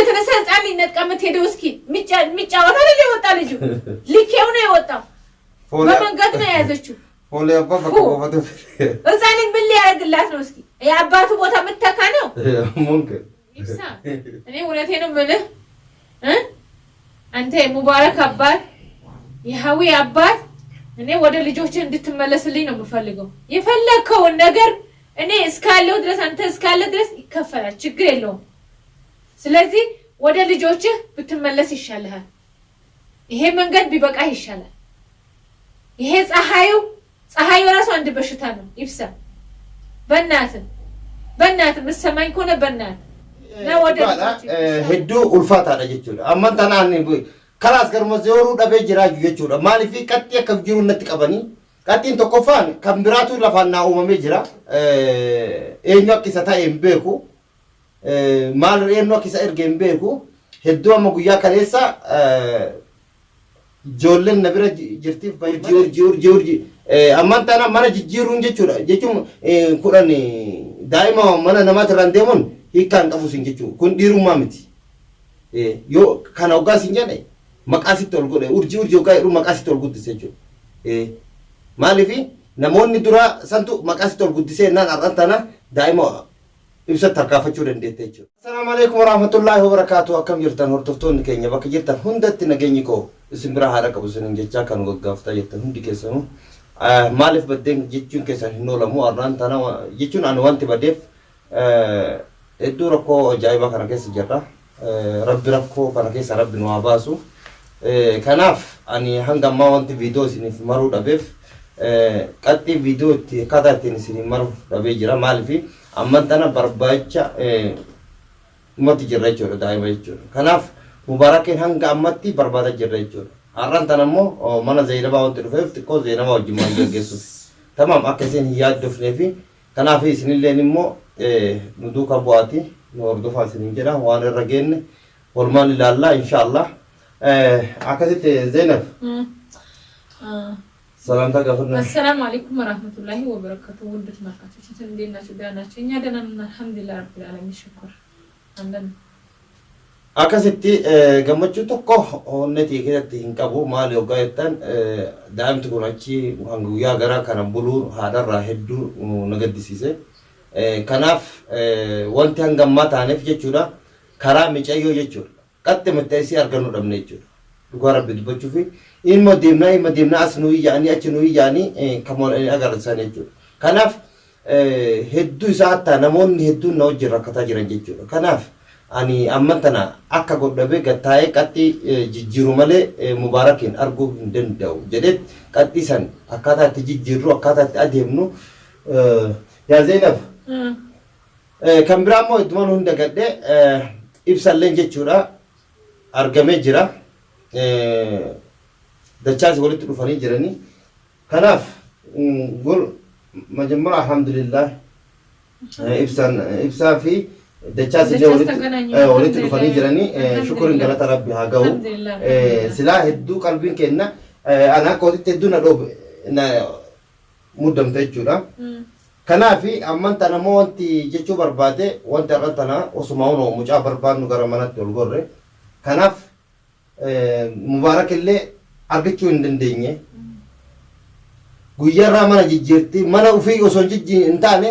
የተነሳ ህፃን ይነጥቀምት ሄደው እስኪ ሚጫወታ አይደል የወጣ ልጅ ልኬው ነው የወጣው በመንገድ ነው ያዘችው ፎሌ አባ በቆፈተ ህፃን ምን ሊያደርግላት ነው እስኪ የአባቱ ቦታ መተካ ነው ሙምኪን ይብሳ እኔ እውነቴ ነው የምልህ አንተ ሙባረክ አባት የሐዊ አባት እኔ ወደ ልጆች እንድትመለስልኝ ነው የምፈልገው የፈለከው ነገር እኔ እስካለው ድረስ አንተ እስካለ ድረስ ይከፈላል ችግር የለውም ስለዚህ ወደ ልጆች ብትመለስ ይሻልሃል ይሄ መንገድ ቢበቃ ይሻላል ይሄ ፀሐዩ ራሱ አንድ በሽታ ነው ይብሳ በእናት ምሰማኝ ከሆነ በእናት ነው ወደ ሄዱ ኡልፋታ አደጀቹ አማንታናኒ ከላስ ገርሞ ዘወሩ ዳቤ ጅራጁ የቹ ማሊፊ ቀጥ ከጅሩነት ቀበኒ ቀጥን ተቆፋን ከምብራቱ ለፋና ኡመሜ ጅራ ኤኞ ቂሰታ ኤምቤኩ ማል ኤኖ ቂሰ ኤርጌምቤኩ ሄዱ አመጉያ ከሌሳ ጆለን ነብረ ጅርቲፍ ጆርጂ አማንታና ማነ ጅሩን ጀቹ ጀቹ ኩራኒ ዳይማ ማነ ነማት ራንዴሞን hikan qabu sinjechu kun diruma miti yo kana oga sinjane makasi tolgode urji oga iru makasi tolgudise jechu malifi namonni dura santu makasi tolgudise nan arantana daimo ibsa tarkafachu dendete jechu assalamu alaykum warahmatullahi wabarakatuh akam jirtan hortofton kenya bak jirtan hundatti nagenyi ko isimbira hara qabu sinjecha kan goggafta jirtan hundi kesanu malif badeng jechun kesan hinolamu arantana jechun anu wanti badef الدور كو جايبه كان كيس جرا رب ركو كان كيس رب نواباسو كناف اني هنگا ما وانت فيديو سيني مرو دبف قتي فيديو تي كذا تي سيني مرو دبي جرا مالفي اما تنا برباچا مت جرچو دايما يچو كناف مبارك هنگا امتي بربادا جرچو اران تنمو منا زينبا وانت دفف كو زينبا وجمان جيسو تمام اكسين ياد دفنفي كناف سيني لنمو ندوك أبواتي نوردو فاسنين جدا وان الرجين والمان لله إن شاء الله عكست زينب سلام تكفرنا السلام عليكم ورحمة الله وبركاته ولدت مركز شتندينا شدانا شينيا دنا الحمد لله رب العالمين شكر عندنا عكست جمعتشو تكو هنتي كده تهنكابو مالي وقايتان دائم تكون أشي وهنقويا غرا كان بلو هذا راهدو نقدر سيسه kanaaf wanti hangammaa taaneef jechuudha karaa micayyoo jechuudha qatte mataasii argannu dhabne jechuudha dhugaa rabbi dubbachuu fi ilma deemnaa as nuyi yaanii achi nuyi yaanii kamoon agarsiisan jechuudha kanaaf hedduu isaa hatta namoonni hedduun na wajjin rakkataa jiran jechuudha kanaaf ani amma tana akka godhabee gattaa'ee qaxxii jijjiiru malee mubaarakiin arguu hin danda'u jedhee qaxxii san akkaataa itti jijjiirru akkaataa itti adeemnu yaa Zeenab kan biraammoo iddumaan hunda gadde ibsalleen jechuudha argamee jira dachaas walitti dhufanii jiranii kanaaf gol majammara alhamdulillah ibsaa fi dachaas illee walitti dhufanii jiranii shukuriin galata rabbi haa ga'u silaa hedduu qalbiin kenna ana akka walitti hedduu na dhoobe muddamte jechuudha kanaafi amman tana mo wanti jechu barbaade wanti arratana osumauno mucaa barbaadnu gara manatti ol gorre kanaaf mubaarak illee argachuu hin dandeenye guyyarraa mana jijjiirti mana ufii osoo hin taane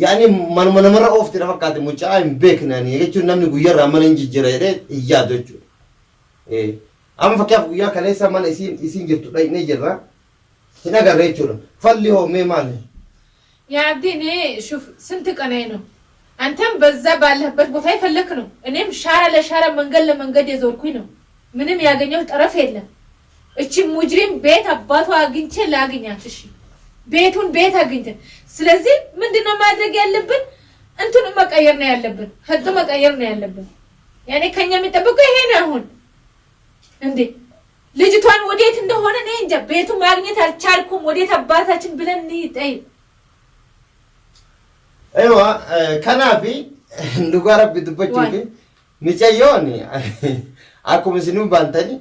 yaani manuma namarra oofti na fakkaate mucaa hin beeknani jechuun namni guyyarraa mana hin jijjiira jedhee hin yaadu jechuudha amma fakkaaf guyyaa kaleessa mana isiin jirtu dhaqnee jirra hin agarre jechuudha falli hoomee maali يا عبدي شوف سنت قناينو انتم بزا بالهبت ቦታ ይፈልክ ነው እኔም ሻራ ለሻራ መንገድ ለመንገድ የዞርኩኝ ነው ምንም ያገኘው ጠረፍ የለም እቺ ሙጅሪም ቤት አባቷ አግኝቼ ላግኛት እሺ ቤቱን ቤት አግኝተ ስለዚህ ምንድነው ማድረግ ያለብን እንትን መቀየር ነው ያለብን ህግ መቀየር ነው ያለብን ያኔ ከኛ የሚጠብቀው ይሄ ነው አሁን እንዴ ልጅቷን ወዴት እንደሆነ ነው እንጂ ቤቱ ማግኘት አልቻልኩም ወዴት አባታችን ብለን እንጠይቅ ايوه كنافي ندغ ربي دبچوكي ميچيوني اكو مسنو بانتني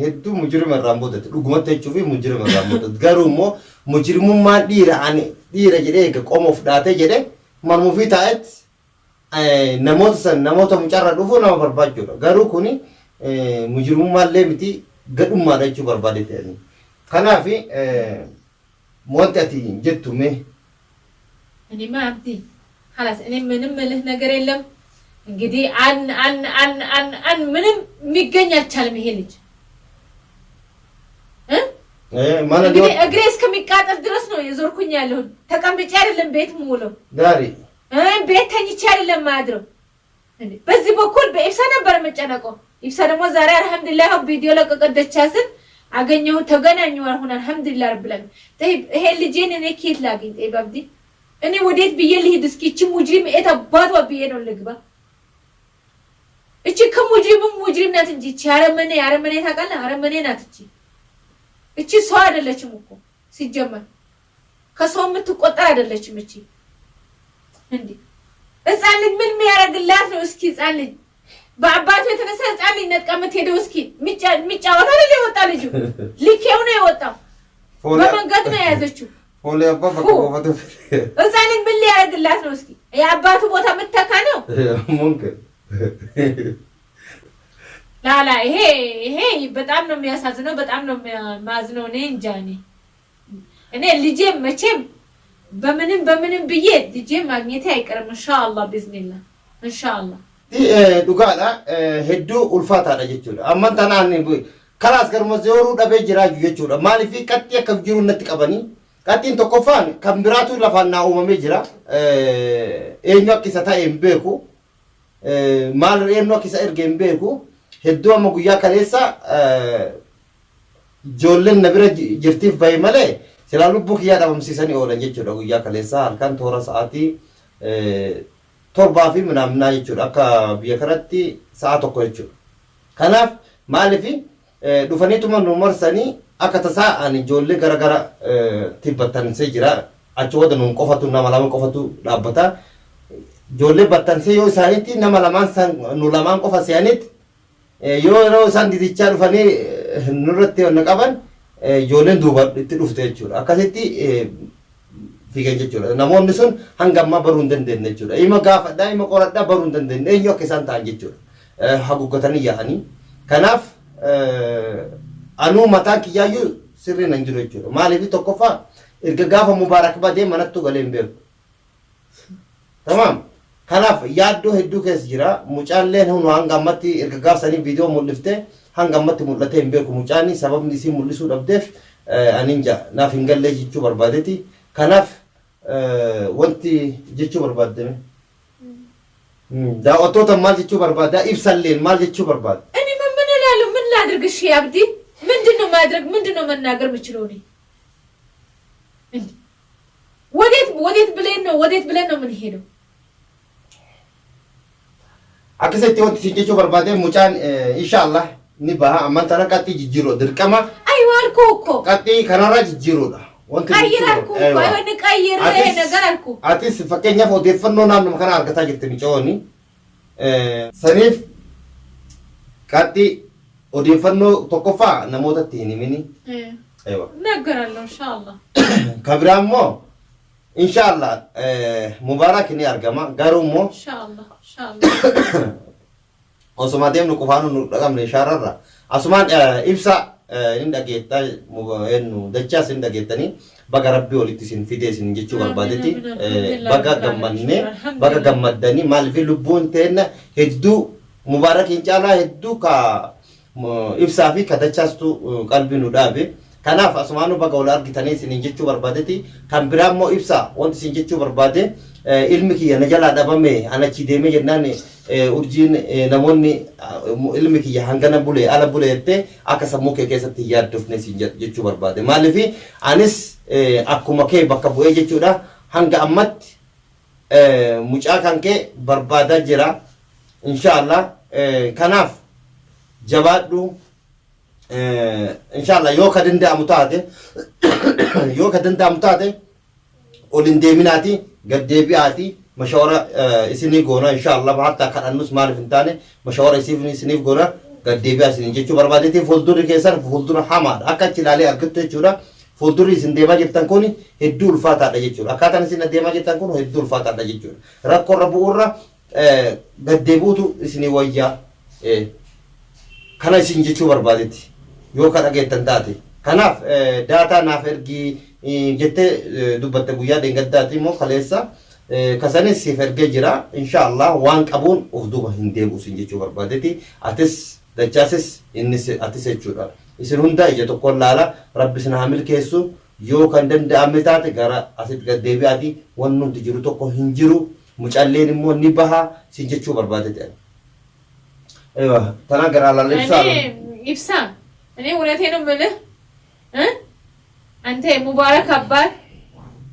هدو مجرم الرامبوت دغمت تشوفي مجرم الرامبوت غارومو مجرم ما ديره اني ديره جدي قومو فداته جدي مرمو في تايت namoota mucaarraa dhufu nama barbaachuudha. Garuu kuni mujirummallee miti gadhummaadha jechuu barbaade ta'anii. Kanaaf wanti ati jettume እኔ ማብዲ خلاص እኔ ምንም ምልህ ነገር የለም እንግዲህ አን ምንም የሚገኝ አልቻለም ይሄ ልጅ ማለት እንግዲህ እግሬ እስከሚቃጠል ድረስ ነው የዞርኩኝ ያለው ተቀምጬ አይደለም ቤት ሙሉ ዳሪ ቤት ተኝቼ አይደለም ማድረው በዚህ በኩል በኢብሳ ነበር መጨነቀው ኢብሳ ደግሞ ዛሬ አልহামዱሊላህ ቪዲዮ ለቀቀደቻስን አገኘው ተገናኙ አሁን አልহামዱሊላህ ረብላን طيب ይሄ ልጅን እኔ ኬት ላግኝ طيب አብዲ እኔ ወዴት ብዬ ልሂድ እስኪ እቺ ሙጅሪም እታባቷ ብዬ ነው ልግባ እቺ ሙጅሪም ናት እንጂ እቺ አረመኔ ታውቃለህ አረመኔ ናት እቺ ሰው አይደለችም እኮ ሲጀመር ከሰው የምትቆጠር አይደለችም እቺ እንዴ ህፃን ልጅ ምን የሚያደርግላት ነው እስኪ ህፃን ልጅ በአባቱ የተነሳ ህፃን ልጅ ነጥቀመት ሄደው እስኪ ሚጫወት አይደል የወጣ ልጅ ልኬው ነው የወጣው በመንገድ ነው የያዘችው ፎሎ አባ በቆፈቱ ህፃን ልጅ ምን ሊያደርግላት ነው እስኪ የአባቱ ቦታ መተካ ነው ሙምኪን ላላ ይሄ በጣም ነው የሚያሳዝነው በጣም ነው ማዝነው እኔ እንጃ እኔ ልጄ መቼም በምንም ብዬ ልጄ ማግኘቴ አይቀርም ኢንሻአላህ ቢዝኒላህ ኢንሻአላህ ዱጋላ ሄዱ ኡልፋታዳ ጀቹዳ አማንታናኒ ከላስ ገርሞ ዘወሩ ዳቤ ጅራጁ ጀቹዳ ማሊፊ ቀጥ የከብጅሩ ነጥቀበኒ ቀጥን ተቆፋን ከምብራቱ ለፋና ኡመሜ ጅራ ኤኞ ኪሰታ ኤምቤኩ ማል ኤኖ ኪሰ ኤርጌ ኤምቤኩ ሄዱ አመጉያ ከሌሳ ጆለን ነብረ ጅርቲፍ ባይመለ ስላሉ ቡክ ያዳምሲሰኒ ኦለን ጀቹዳ ጉያ ከሌሳ አልካን ቶራ ሰዓቲ torba fi ምናምና ይችላል አካ በከረቲ ሰዓት እኮ ይችላል ከናፍ ማለፊ ዱፈኔቱማ ኖመርሰኒ አከተሳ አን ጆሌ ገረገራ ቲበተን ሰጅራ አቹ ወደኑን ቆፈቱና ማላም ቆፈቱ ዳበታ ጆሌ በተን ሰዮ ሳይቲ ነማላማን ሳን ኑላማን ቆፈ ሲያኒት ዮሮ ሳን ዲዲቻ ዱፈኔ ኑረቴ ወነቀበን ጆሌን ዱባ ዱፍቴ ይችላል አካሰቲ figen jechuudha namoonni sun hangamma baruu hin dandeenye jechuudha ima gaafadhaa ima qoradhaa baruu hin dandeenye eenyu akka isaan ta'an jechuudha haguuggatanii yaa'anii kanaaf anuu mataan kiyyaayyuu sirriin hin jiru jechuudha maaliif tokkoffaa erga gaafa mubaarak badee manattu galee hin beeku tamaam kanaaf yaaddoo hedduu keessa jira mucaalleen hunu hangammatti erga gaafsanii viidiyoo mul'iftee hangammatti mul'atee hin beeku mucaanni sababni isii mul'isuu dhabdeef aninja naaf hin gallee jechuu barbaadeeti kanaaf wanti jechuu barbaadame daawwattoota maal jechuu barbaada ibsalleen maal jechuu barbaada እኔ ምን እላለሁ ምን ላድርግ እሺ አብዲ ምንድነው ማድረግ ምንድነው መናገር የምችለው እኔ ወዴት ብለን ነው ምን ሄደው akkasitti wanti jechuu barbaade mucaan inshallah ni baha amma tana qatti jijjiiro dirqama አይዋ አልኩ እኮ qatti kanarra jijjiiroodha ቀይራልኩ ባይሆን ቀይር ነገር አልኩ አቲስ ፈቀኛፍ ወደፈኖና ነው ከና አርገታ ጅርት ሚጮኒ ሰኒፍ ቀጢ ወደፈኖ ተቆፋ ነሞተት ይኒሚኒ አይዋ ነገራለሁ ኢንሻአላህ ከብራሞ ኢንሻአላህ ሙባረክ ኒ አርገማ ጋሩሞ ኢንሻአላህ ኦሶማዴም ነው ቁፋኑ ነው ደጋም ነው ሻራራ አሱማን ኢብሳ indagetta ennu dachas indagettani baga rabbi walitti sin fide sin jechu barbaadeti baga gammadani malfi lubbuun teenna heddu mubarak incala heddu ka ibsa fi ka dachastu qalbi nu dhaabe kanaaf asmaanu baga wal argitanii sin jechu barbaadeti kan biraammo ibsa wanti sin jechu barbaade ilmi kiyya najala dhabame anachi deeme jennaan urjiin namoonni ilmi kiyya hangana bule ala bule yette akka sammuu kee keessatti yaaddofne siin jechuu barbaade maaliif anis akkuma kee bakka bu'ee jechuudha hanga ammatti mucaa kan kee barbaadaa jira inshallah kanaaf jabaadhu inshallah yoo ka danda'amu taate olin deeminaati gad deebi'aati مشورة إسني قونا إن شاء الله حتى كان الناس ما عرف إنتاني مشورة إسني قونا قد دبي أسني جيتشو بربادتي فولدور كيسر فولدور حماد أكاد تلالي أركض تجورا فولدور إسن ديما جبتان كوني هدول فاتا دا جيتشو أكاد أنا سين ديما جبتان كوني هدول فاتا دا جيتشو ركور ربورة gaddeebuutu isinii wayyaa kana isin jechuu barbaadetti yoo kan dhageettan taate kanaaf daataa naaf ergii jettee dubbatte guyyaa dheengaddaati immoo kaleessa kasanis siif ergee jira inshaallah waan qabuun of duuba hin deebi'u isin jechuu barbaadetti atis dachaasis innis atis jechuudha isin hunda ija tokkoon laala rabbi isin haa milkeessu yoo kan danda'ame taate gara asitti gaddeebi'aati waan nuti jiru tokko hin jiru mucalleen immoo ni baha isin jechuu barbaadetti aywa tana gara lalibsaa ibsa እኔ እውነቴን ነው የምልህ አንተ ሙባረክ አባት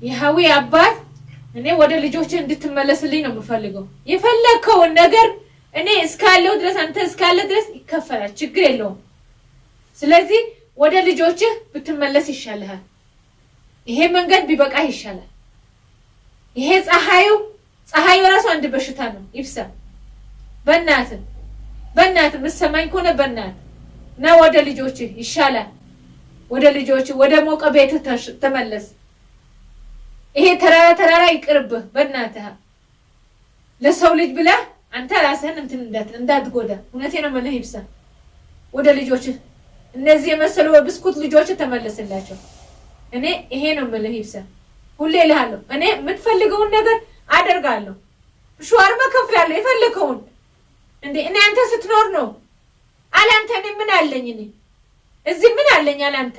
የሃዊ አባት እኔ ወደ ልጆች እንድትመለስልኝ ነው የምፈልገው የፈለከውን ነገር እኔ እስካለው ድረስ አንተ እስካለ ድረስ ይከፈላል ችግር የለውም ስለዚህ ወደ ልጆች ብትመለስ ይሻልሃል ይሄ መንገድ ቢበቃ ይሻላል ይሄ ፀሐዩ ራሱ አንድ በሽታ ነው ይብሳ በእናት ምሰማኝ ከሆነ በእናት ና ወደ ልጆች ይሻላል ወደ ልጆች ወደ ሞቀ ቤት ተመለስ ይሄ ተራራ ይቅርብህ በእናትህ ለሰው ልጅ ብላ አንተ ራስህን እንዳትጎዳ እውነቴን ነው የምልህ ይብሳ ወደ ልጆች እነዚህ የመሰሉ ብስኩት ልጆች ተመለስላቸው እኔ ይሄ ነው የምልህ ይብሳ ሁሌ እልሃለሁ እኔ የምትፈልገውን ነገር አደርጋለሁ ሹዋር መከፍላለሁ የፈለከውን እንዴ እኔ አንተ ስትኖር ነው አላንተ ምን አለኝ እኔ እዚህ ምን አለኝ አላንተ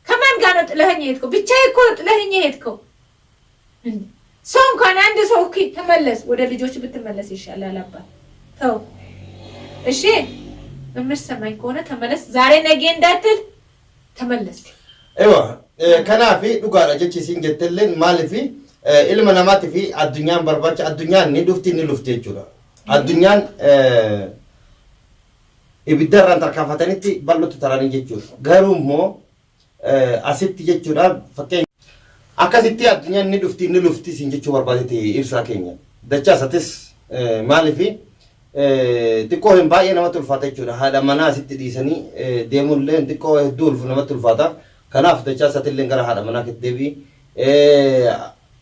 ከማን ጋር ነው ጥለኸኝ ሄድከው ብቻዬ እኮ ጥለኸኝ ሄድከው ሰው እንኳን አንድ ሰው እኮ ተመለስ ወደ ልጆች ብትመለስ ይሻላል አባት ተው እሺ እምሰማኝ ከሆነ ተመለስ ዛሬ ነገ እንዳትል ተመለስ አይዋ ከናፊ ዱጋራ ጀቺ ሲንገተልን ማለፊ ilma namaati fi addunyaan barbaacha addunyaan ni lufti jechuudha addunyaan ibiddarraan tarkaanfatanitti bal'ootti taranii jechuudha garuu immoo asitti jechuudha fakkeenya akkasitti addunyaan ni lufti isin jechuu barbaadetti ibsaa keenya dachaasatis maalifi xiqqoo hin baay'ee namatti ulfaata jechuudha haadha manaa asitti dhiisanii deemuullee xiqqoo hedduu namatti ulfaata kanaaf dachaasatillee gara haadha manaa deebii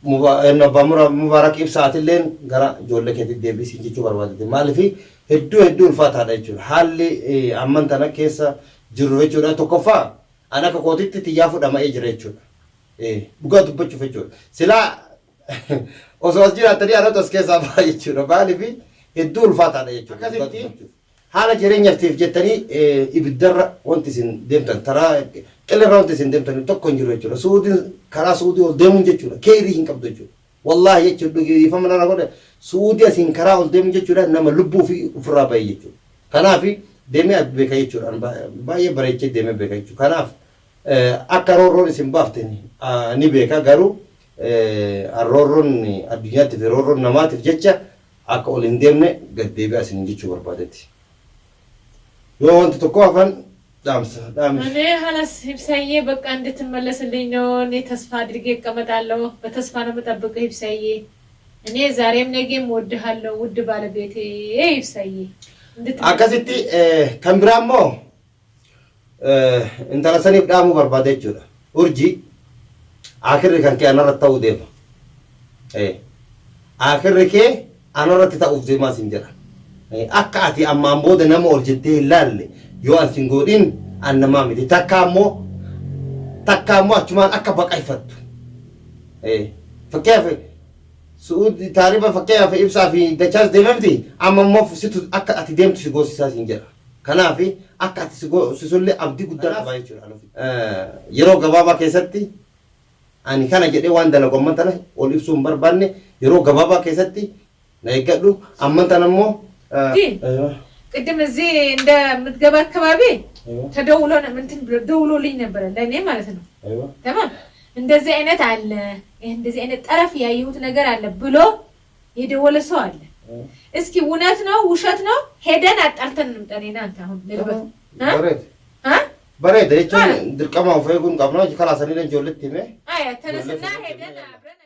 mubarak ibsaatillee gara ijoollee keetti deebisii jechuu barbaadate maalifi hedduu ulfaataadha jechuudha haalli amman tana keessa jiru jechuudha tokkoffaa ana akka kootitti xiyyaa fudhama'ee jira jechuudha dhugaa dubbachuuf jechuudha silaa osoo as jiraatanii anatu as keessaa ba'a jechuudha maalifi hedduu ulfaataadha jechuudha akkasitti haala jireenyaatiif jettanii ibiddarra wanti isin deemtan taraa qilirra wanti isin deemtan tokko hin jiru jechuudha suudiin karaa suudii ol deemuun jechuudha keerii hin qabdu jechuudha wallahi jechuudha ifama nana godhe suudii asiin karaa ol deemuun jechuudha nama lubbuu fi ofirraa bahe jechuudha kanaaf deemee beeka jechuudha baay'ee bareechee deemee beeka jechuudha kanaaf akka roorroon isin baaften ni beeka garuu roorroon addunyaatiif roorroon namaatiif jecha akka ol hin deemne gad deebi'aa isin jechuu barbaadetti yoo wanti tokko hafan ዳምስ እኔ ሀላስ ይብሳዬ በቃ እንድትመለስልኝ ነው እኔ ተስፋ አድርጌ እቀመጣለሁ በተስፋ ነው የምጠብቅህ ይብሳዬ እኔ ዛሬም ነገም ወድሃለሁ ውድ ባለቤቴ ይብሳዬ አከሲቲ ከምብራሞ እንተራሰኒ ዳሙ በርባደችው ኡርጂ አክር ከንከ አነረታው ደማ አክር ከ አነረት ታውፍ ደማ ሲንጀራ አካቲ አማምቦ ደነሞ ኦልጀቴ ይላል yoo asin godin annama miti takkaammoo achumaan akka baqayfattu fakkeef suudi taariba fakkeef ibsaa fi dachaas deemamti amma immoo situ akka ati deemtu si goosisaa siin jedha kanaaf akka ati si sullee abdii guddaa qabaa jechuudha yeroo gabaabaa keessatti ani kana jedhee waan dalagomman tana ol ibsuu hin barbaanne yeroo gabaabaa keessatti na eeggadhu amman tana immoo ቅድም እዚህ እንደምትገባ አካባቢ ተደውሎ ደውሎልኝ ነበር ለኔ ማለት ነው ተማም እንደዚህ አይነት አለ እንደዚህ አይነት ጠረፍ ያየሁት ነገር አለ ብሎ የደወለ ሰው አለ እስኪ እውነት ነው ውሸት ነው ሄደን አጣልተን እንምጣኔና አንተ አሁን ልበል በሬ ደረቻ ድርቀማው ፈይጉን ቀብና ከላሰኒ ለንጆልት ይሜ አያ ተነስና ሄደን አብረን